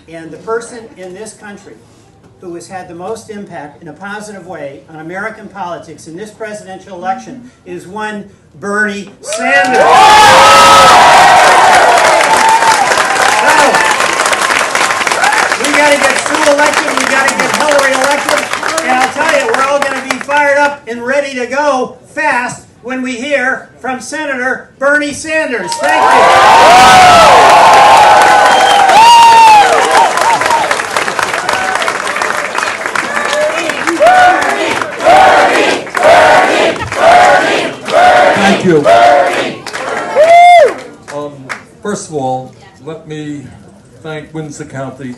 And the person in this country who has had the most impact in a positive way on American politics in this presidential election is one Bernie Sanders. So, we got to get Sue elected, we got to get Hillary elected, and I'll tell you, we're all going to be fired up and ready to go fast when we hear from Senator Bernie Sanders. Thank you. Thank you. First of all, let me thank Windsor County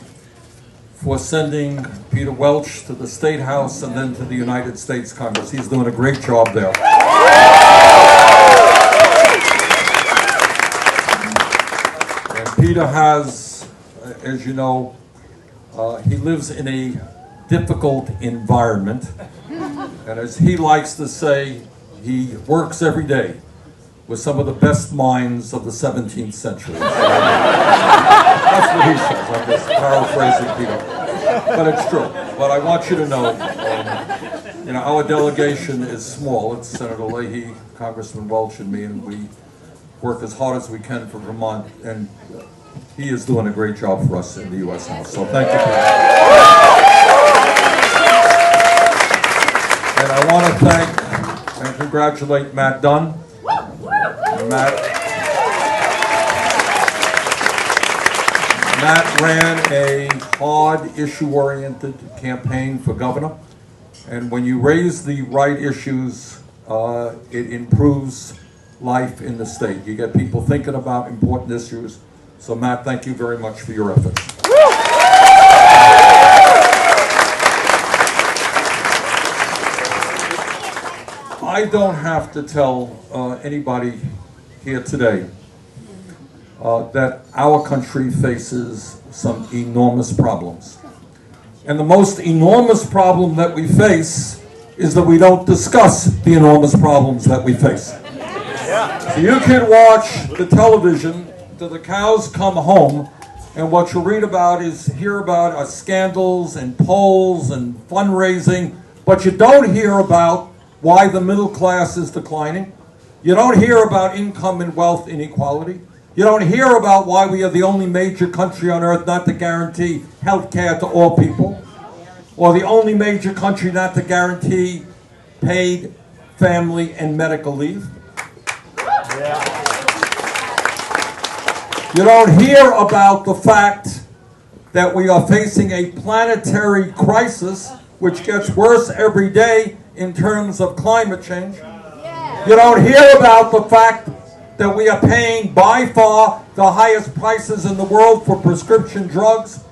for sending Peter Welch to the State House and then to the United States Congress. He's doing a great job there. And Peter has, as you know, he lives in a difficult environment. And as he likes to say, he works every day with some of the best minds of the 17th century. So, that's what he says. I'm just paraphrasing Peter. But it's true. But I want you to know, our delegation is small. It's Senator Leahy, Congressman Welch, and me, and we work as hard as we can for Vermont. And he is doing a great job for us in the U.S. House. So thank you, Peter. And I want to thank and congratulate Matt Dunn. Matt ran a hard, issue-oriented campaign for governor. And when you raise the right issues, it improves life in the state. You get people thinking about important issues. So Matt, thank you very much for your efforts. I don't have to tell anybody here today that our country faces some enormous problems. And the most enormous problem that we face is that we don't discuss the enormous problems that we face. So you can watch the television till the cows come home, and what you'll hear about are scandals and polls and fundraising, but you don't hear about why the middle class is declining. You don't hear about income and wealth inequality. You don't hear about why we are the only major country on earth not to guarantee health care to all people, or the only major country not to guarantee paid family and medical leave. You don't hear about the fact that we are facing a planetary crisis which gets worse every day in terms of climate change. You don't hear about the fact that we are paying by far the highest prices in the world for prescription drugs.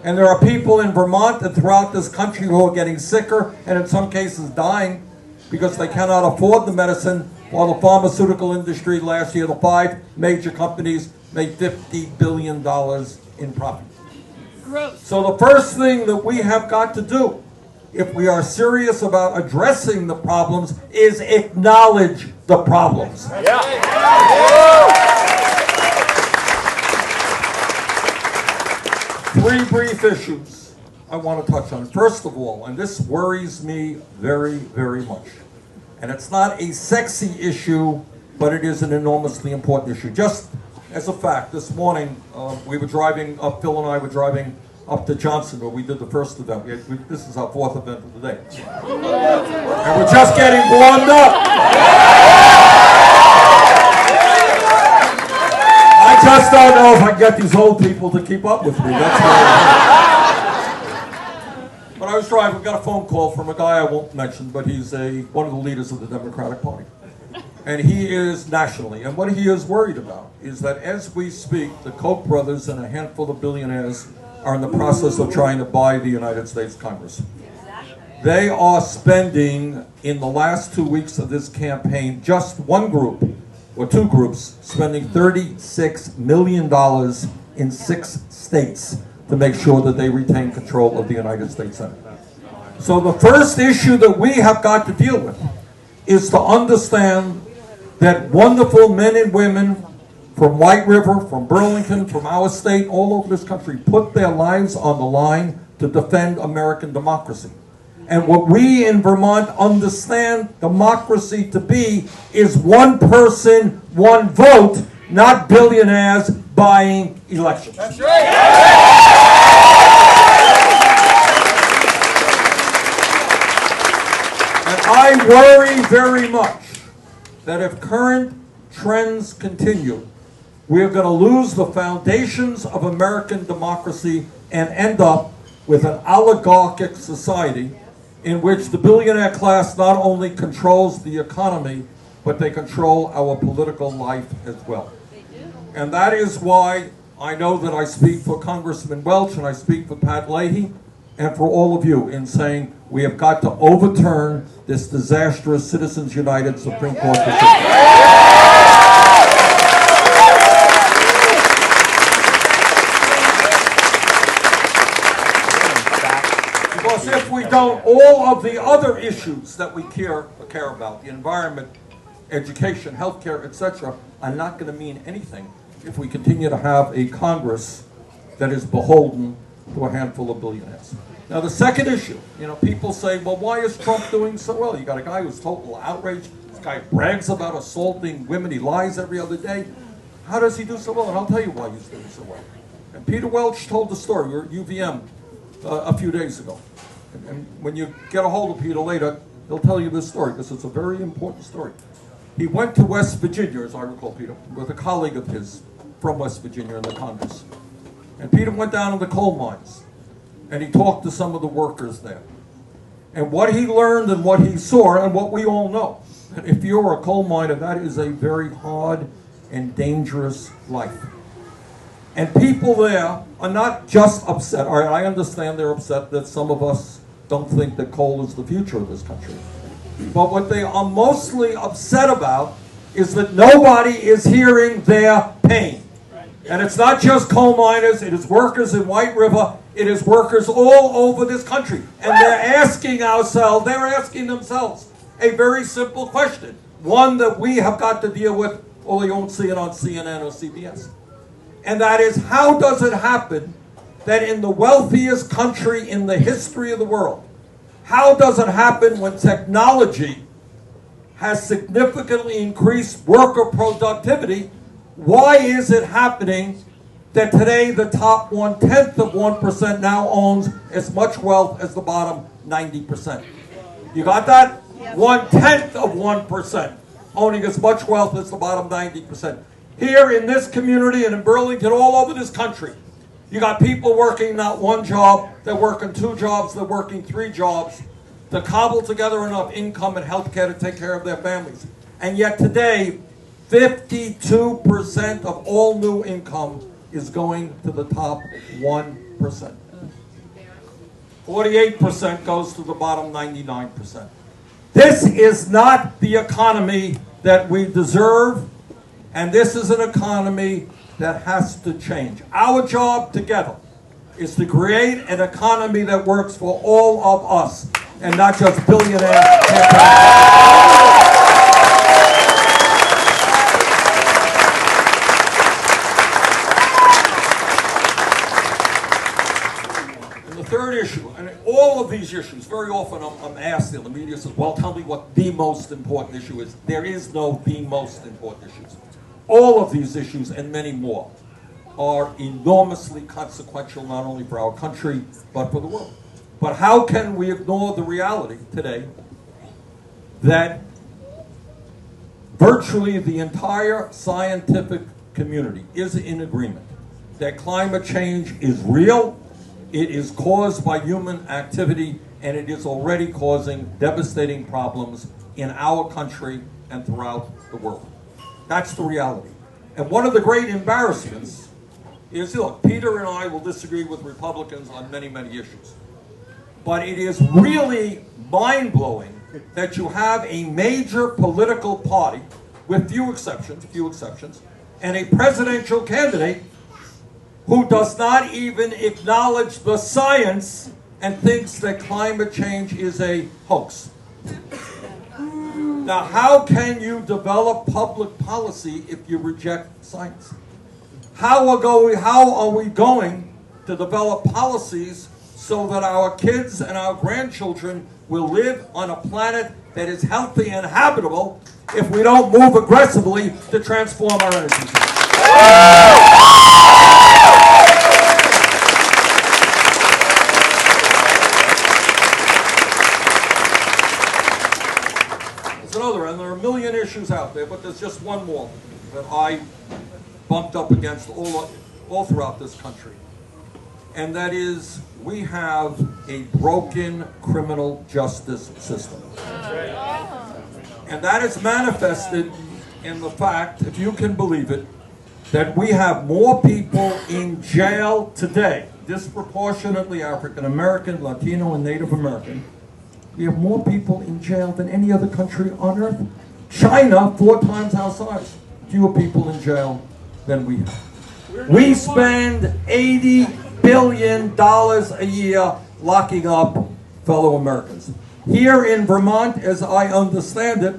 And there are people in Vermont and throughout this country who are getting sicker and in some cases dying because they cannot afford the medicine, while the pharmaceutical industry last year, the 5 major companies, made $50 billion in profit. Gross. So the first thing that we have got to do, if we are serious about addressing the problems, is acknowledge the problems. Three brief issues I want to touch on. First of all, and this worries me very, very much, and it's not a sexy issue, but it is an enormously important issue. Just as a fact, this morning we were driving up, Phil and I were driving up to Junction, where we did the first event. This is our 4th event of the day. And we're just getting warmed up. I just don't know if I can get these old people to keep up with me. That's But I was driving, we got a phone call from a guy I won't mention, but he's one of the leaders of the Democratic Party. And he is nationally. And what he is worried about is that as we speak, the Koch brothers and a handful of billionaires are in the process of trying to buy the United States Congress. They are spending, in the last 2 weeks of this campaign, just one group, or 2 groups, spending $36 million in 6 states to make sure that they retain control of the United States Senate. So the first issue that we have got to deal with is to understand that wonderful men and women from White River, from Burlington, from our state, all over this country, put their lives on the line to defend American democracy. And what we in Vermont understand democracy to be is one person, one vote, not billionaires buying elections. That's right. And I worry very much that if current trends continue, we're going to lose the foundations of American democracy and end up with an oligarchic society in which the billionaire class not only controls the economy, but they control our political life as well. And that is why I know that I speak for Congressman Welch and I speak for Pat Leahy and for all of you in saying we have got to overturn this disastrous Citizens United Supreme Court decision. Because if we don't, all of the other issues that we care about, the environment, education, healthcare, etc., are not going to mean anything if we continue to have a Congress that is beholden to a handful of billionaires. Now, the second issue, people say, well, why is Trump doing so well? You got a guy who's total outrage. This guy brags about assaulting women. He lies every other day. How does he do so well? And I'll tell you why he's doing so well. And Peter Welch told the story. We were at UVM a few days ago. And when you get a hold of Peter later, he'll tell you this story because it's a very important story. He went to West Virginia, as I recall, Peter, with a colleague of his from West Virginia in the Congress. And Peter went down to the coal mines, and he talked to some of the workers there. And what he learned and what he saw, and what we all know, that if you're a coal miner, that is a very hard and dangerous life. And people there are not just upset. All right, I understand they're upset that some of us don't think that coal is the future of this country. But what they are mostly upset about is that nobody is hearing their pain. And it's not just coal miners, it is workers in White River, it is workers all over this country. And they're asking themselves a very simple question. One that we have got to deal with, or you won't see it on CNN or CBS. And that is, how does it happen that in the wealthiest country in the history of the world, how does it happen when technology has significantly increased worker productivity? Why is it happening that today the top 1/10 of 1% now owns as much wealth as the bottom 90%? You got that? 1/10 of 1% owning as much wealth as the bottom 90%. Here in this community and in Burlington, all over this country, you got people working not one job, they're working two jobs, they're working three jobs to cobble together enough income and health care to take care of their families. And yet today, 52% of all new income is going to the top 1%. 48% goes to the bottom 99%. This is not the economy that we deserve, and this is an economy that has to change. Our job together is to create an economy that works for all of us and not just billionaires. And the third issue, and all of these issues, very often I'm asked in the media, says, well, tell me what the most important issue is. There is no the most important issues. All of these issues and many more are enormously consequential not only for our country but for the world. But how can we ignore the reality today that virtually the entire scientific community is in agreement that climate change is real, it is caused by human activity, and it is already causing devastating problems in our country and throughout the world. That's the reality. And one of the great embarrassments is, look, Peter and I will disagree with Republicans on many, many issues. But it is really mind-blowing that you have a major political party, with few exceptions, and a presidential candidate who does not even acknowledge the science and thinks that climate change is a hoax. Now, how can you develop public policy if you reject science? How are we going to develop policies so that our kids and our grandchildren will live on a planet that is healthy and habitable if we don't move aggressively to transform our energy system? And there are a million issues out there, but there's just one more that I bumped up against all throughout this country. And that is, we have a broken criminal justice system. And that is manifested in the fact, if you can believe it, that we have more people in jail today, disproportionately African American, Latino, and Native American. We have more people in jail than any other country on earth. China, 4 times our size. Fewer people in jail than we have. We spend $80 billion a year locking up fellow Americans. Here in Vermont, as I understand it,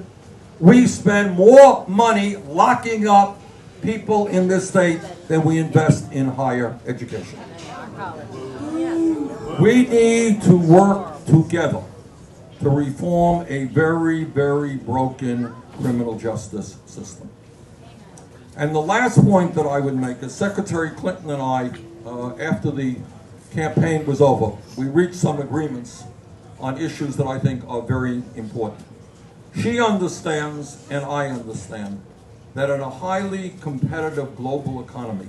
we spend more money locking up people in this state than we invest in higher education. We need to work together to reform a very, very broken criminal justice system. And the last point that I would make is Secretary Clinton and I, after the campaign was over, we reached some agreements on issues that I think are very important. She understands, and I understand, that in a highly competitive global economy,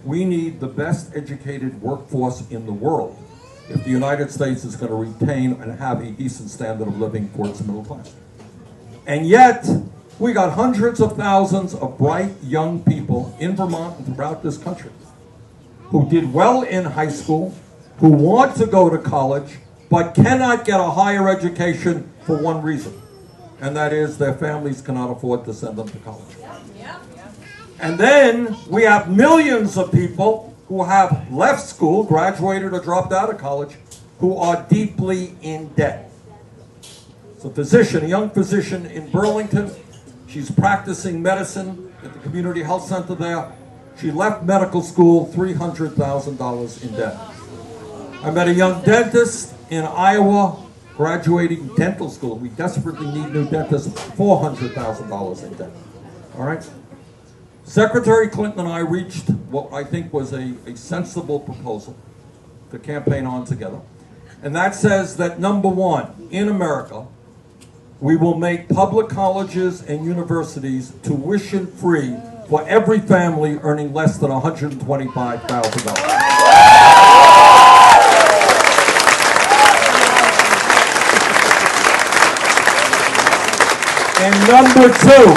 we need the best educated workforce in the world if the United States is going to retain and have a decent standard of living for its middle class. And yet, we got hundreds of thousands of bright young people in Vermont and throughout this country who did well in high school, who want to go to college, but cannot get a higher education for one reason, and that is their families cannot afford to send them to college. And then we have millions of people who have left school, graduated or dropped out of college, who are deeply in debt. It's a physician, a young physician in Burlington. She's practicing medicine at the community health center there. She left medical school $300,000 in debt. I met a young dentist in Iowa graduating dental school. We desperately need new dentists, $400,000 in debt. All right? Secretary Clinton and I reached what I think was a sensible proposal to campaign on together. And that says that, number one, in America, we will make public colleges and universities tuition-free for every family earning less than $125,000. And number two,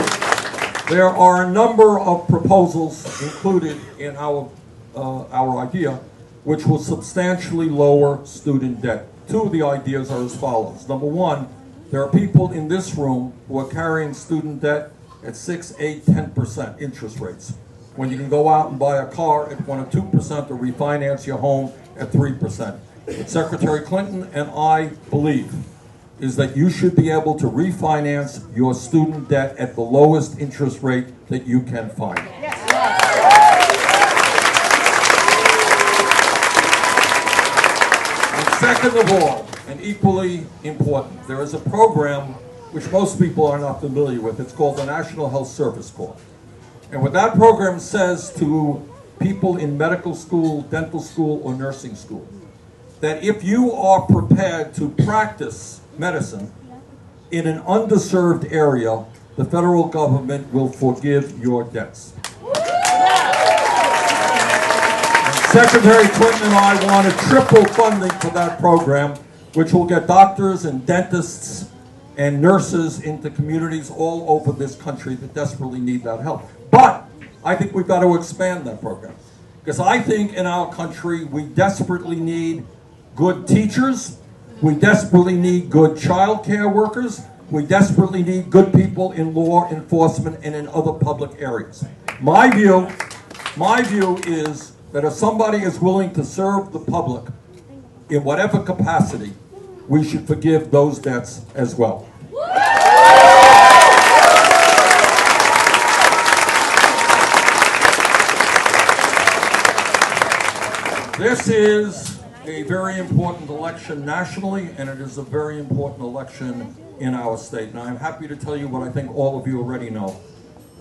there are a number of proposals included in our idea which will substantially lower student debt. Two of the ideas are as follows. Number one, there are people in this room who are carrying student debt at 6, 8, 10% interest rates, when you can go out and buy a car at 1 or 2% or refinance your home at 3%. What Secretary Clinton and I believe is that you should be able to refinance your student debt at the lowest interest rate that you can find. And second of all, and equally important, there is a program which most people are not familiar with. It's called the National Health Service Corps. And what that program says to people in medical school, dental school, or nursing school, that if you are prepared to practice medicine in an underserved area, the federal government will forgive your debts. And Secretary Clinton and I want to triple funding for that program, which will get doctors and dentists and nurses into communities all over this country that desperately need that help. But I think we've got to expand that program, because I think in our country we desperately need good teachers. We desperately need good child care workers. We desperately need good people in law enforcement and in other public areas. My view is that if somebody is willing to serve the public in whatever capacity, we should forgive those debts as well. This is a very important election nationally, and it is a very important election in our state. And I'm happy to tell you what I think all of you already know,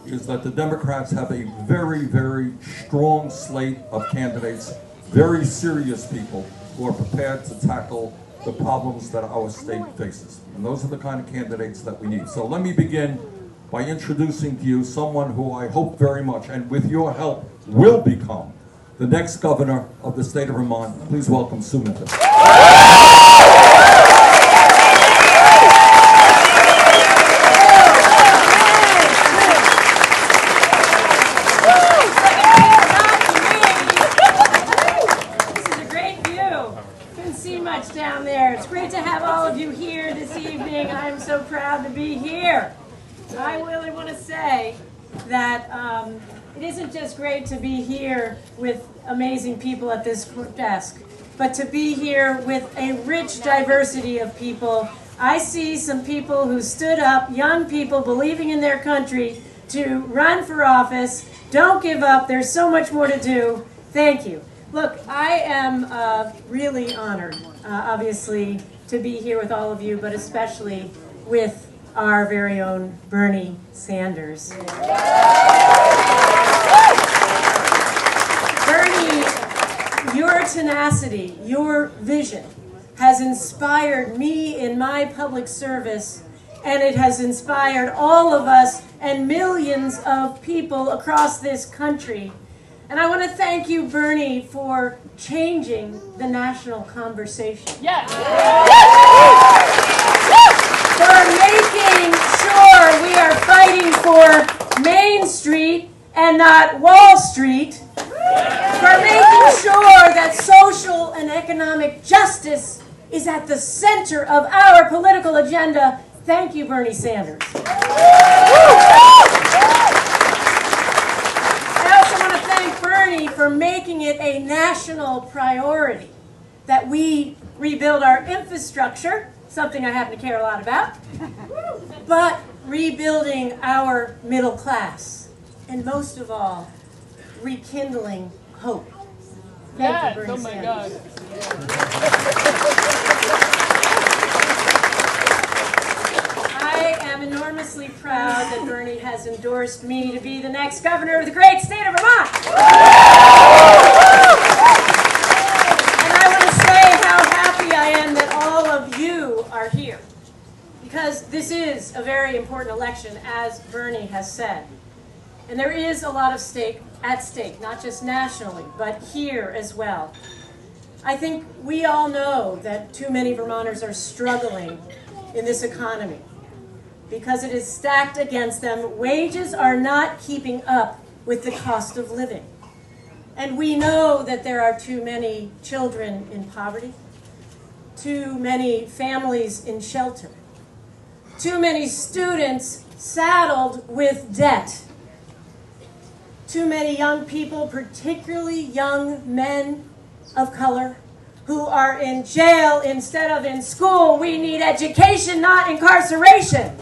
is that the Democrats have a very, very strong slate of candidates, very serious people who are prepared to tackle the problems that our state faces. And those are the kind of candidates that we need. So let me begin by introducing to you someone who I hope very much, and with your help, will become the next governor of the state of Vermont. Please welcome Sue Minton. Down there. It's great to have all of you here this evening. I'm so proud to be here. I really want to say that it isn't just great to be here with amazing people at this desk, but to be here with a rich diversity of people. I see some people who stood up, young people believing in their country, to run for office. Don't give up. There's so much more to do. Thank you. Look, I am really honored, obviously, to be here with all of you, but especially with our very own Bernie Sanders. Bernie, your tenacity, your vision has inspired me in my public service, and it has inspired all of us and millions of people across this country. And I want to thank you, Bernie, for changing the national conversation. Yes. For making sure we are fighting for Main Street and not Wall Street. For making sure that social and economic justice is at the center of our political agenda. Thank you, Bernie Sanders. For making it a national priority that we rebuild our infrastructure, something I happen to care a lot about, but rebuilding our middle class, and most of all, rekindling hope. Thank you, Bernie Sanders. I am enormously proud that Bernie has endorsed me to be the next governor of the great state of Vermont. And I want to say how happy I am that all of you are here, because this is a very important election, as Bernie has said. And there is a lot of at stake, not just nationally, but here as well. I think we all know that too many Vermonters are struggling in this economy, because it is stacked against them. Wages are not keeping up with the cost of living. And we know that there are too many children in poverty, too many families in shelter, too many students saddled with debt, too many young people, particularly young men of color, who are in jail instead of in school. We need education, not incarceration.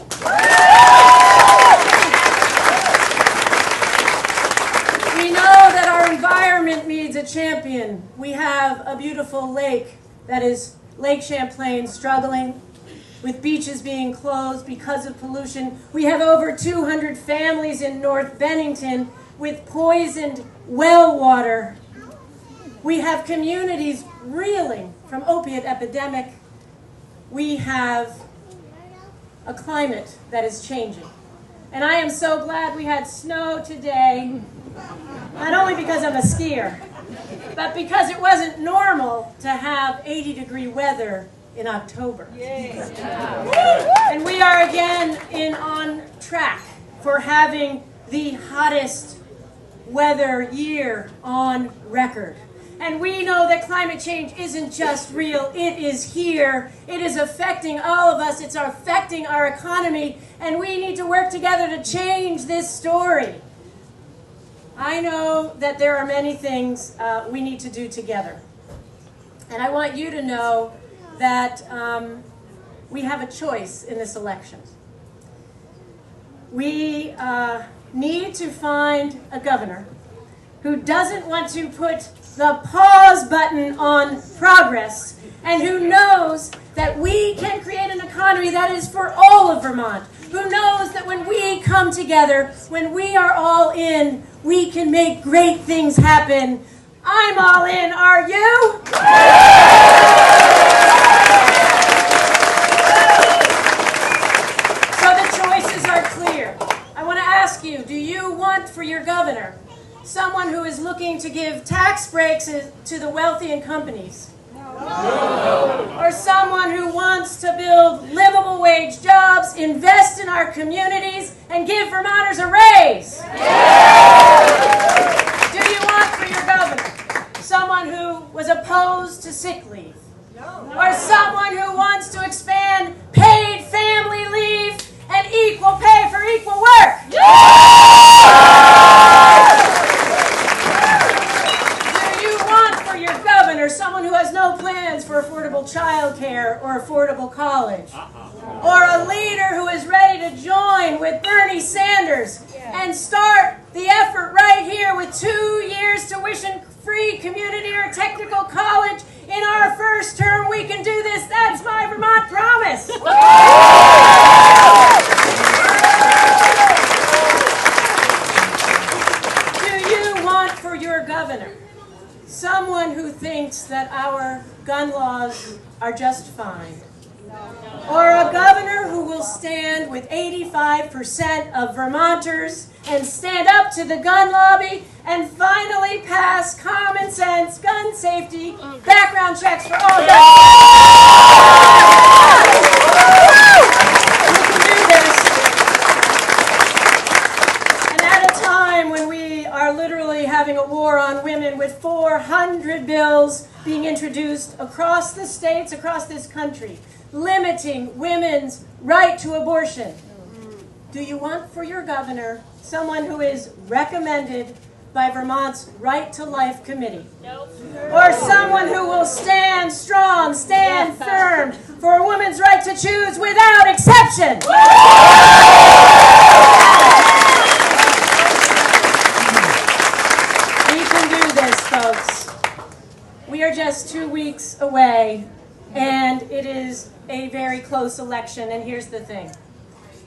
We know that our environment needs a champion. We have a beautiful lake that is Lake Champlain, struggling with beaches being closed because of pollution. We have over 200 families in North Bennington with poisoned well water. We have communities reeling from opiate epidemic. We have a climate that is changing. And I am so glad we had snow today, not only because I'm a skier, but because it wasn't normal to have 80-degree weather in October. And we are again on track for having the hottest weather year on record. And we know that climate change isn't just real, it is here. It is affecting all of us, it's affecting our economy, and we need to work together to change this story. I know that there are many things we need to do together. And I want you to know that we have a choice in this election. We need to find a governor who doesn't want to put the pause button on progress, and who knows that we can create an economy that is for all of Vermont, who knows that when we come together, when we are all in, we can make great things happen. I'm all in, are you? So the choices are clear. I want to ask you, do you want for your governor someone who is looking to give tax breaks to the wealthy and companies? No. Or someone who wants to build livable wage jobs, invest in our communities, and give Vermonters a raise? Do you want for your governor someone who was opposed to sick leave? Or someone who wants to expand paid family leave and equal pay for equal work? Or someone who has no plans for affordable child care or affordable college? Or a leader who is ready to join with Bernie Sanders and start the effort right here with 2 years tuition-free community or technical college in our first term? We can do this. That's my Vermont promise. Do you want for your governor someone who thinks that our gun laws are just fine? Or a governor who will stand with 85% of Vermonters and stand up to the gun lobby and finally pass common sense gun safety background checks for all guns? We can do this. And at a time when we are literally having a war on women with 400 bills being introduced across the states, across this country, limiting women's right to abortion. Do you want for your governor someone who is recommended by Vermont's Right to Life Committee? Nope. Or someone who will stand strong, stand firm for a woman's right to choose without exception? We can do this, folks. We are just 2 weeks away, and it is a very close election. And here's the thing.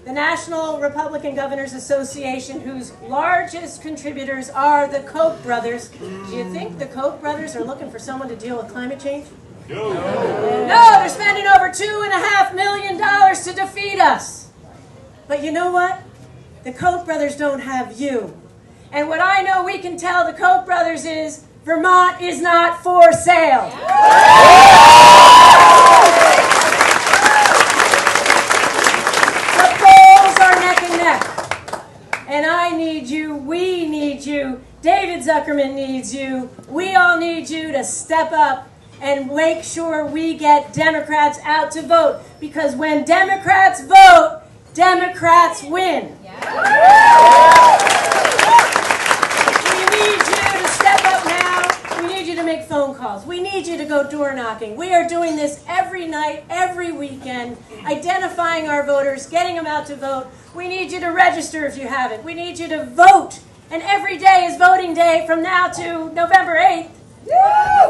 The National Republican Governors Association, whose largest contributors are the Koch brothers. Do you think the Koch brothers are looking for someone to deal with climate change? No. No, they're spending over $2.5 million to defeat us. But you know what? The Koch brothers don't have you. And what I know we can tell the Koch brothers is Vermont is not for sale. And I need you, we need you, David Zuckerman needs you, we all need you to step up and make sure we get Democrats out to vote. Because when Democrats vote, Democrats win. We need you to step up now. We need you to make phone calls. We need you to go door knocking. We are doing this every night, every weekend, identifying our voters, getting them out to vote. We need you to register if you haven't. We need you to vote. And every day is voting day from now to November 8th.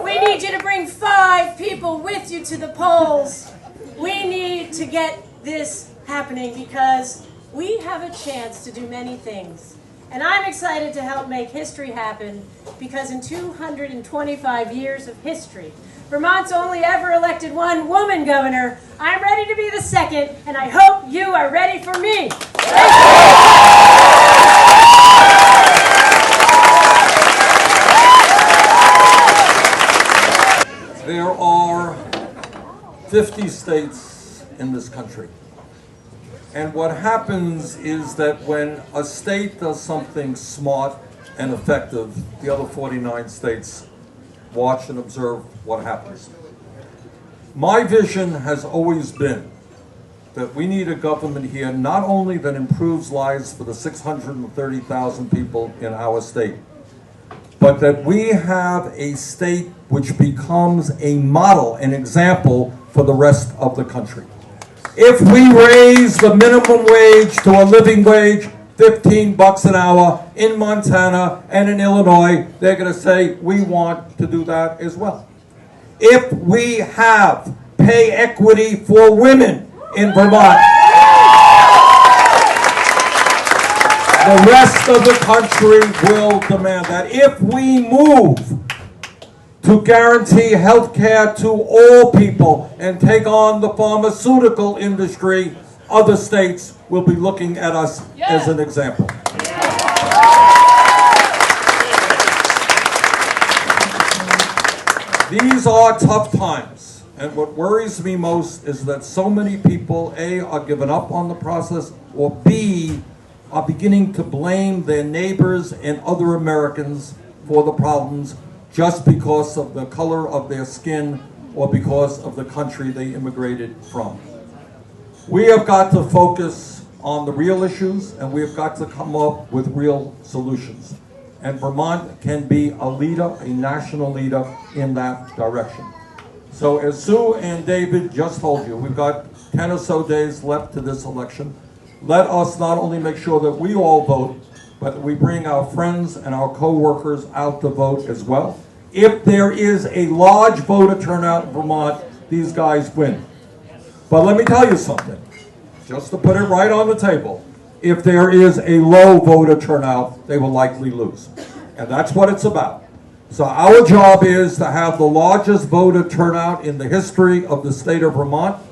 We need you to bring 5 people with you to the polls. We need to get this happening because we have a chance to do many things. And I'm excited to help make history happen because in 225 years of history, Vermont's only ever elected one woman governor. I'm ready to be the second, and I hope you are ready for me. There are 50 states in this country. And what happens is that when a state does something smart and effective, the other 49 states watch and observe what happens. My vision has always been that we need a government here not only that improves lives for the 630,000 people in our state, but that we have a state which becomes a model, an example for the rest of the country. If we raise the minimum wage to a living wage, $15 an hour in Montana and in Illinois, they're going to say, we want to do that as well. If we have pay equity for women in Vermont, the rest of the country will demand that. If we move to guarantee health care to all people and take on the pharmaceutical industry, other states will be looking at us as an example. These are tough times, and what worries me most is that so many people, A, are giving up on the process, or B, are beginning to blame their neighbors and other Americans for the problems just because of the color of their skin or because of the country they immigrated from. We have got to focus on the real issues, and we have got to come up with real solutions. And Vermont can be a leader, a national leader in that direction. So as Sue and David just told you, we've got 10 or so days left to this election. Let us not only make sure that we all vote, but that we bring our friends and our co-workers out to vote as well. If there is a large voter turnout in Vermont, these guys win. But let me tell you something, just to put it right on the table. If there is a low voter turnout, they will likely lose. And that's what it's about. So our job is to have the largest voter turnout in the history of the state of Vermont.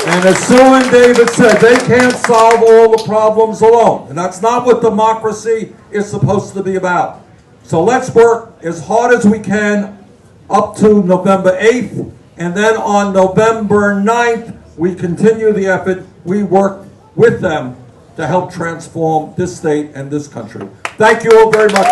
And as Sue and David said, they can't solve all the problems alone. And that's not what democracy is supposed to be about. So let's work as hard as we can up to November 8th. And then on November 9th, we continue the effort. We work with them to help transform this state and this country. Thank you all very much.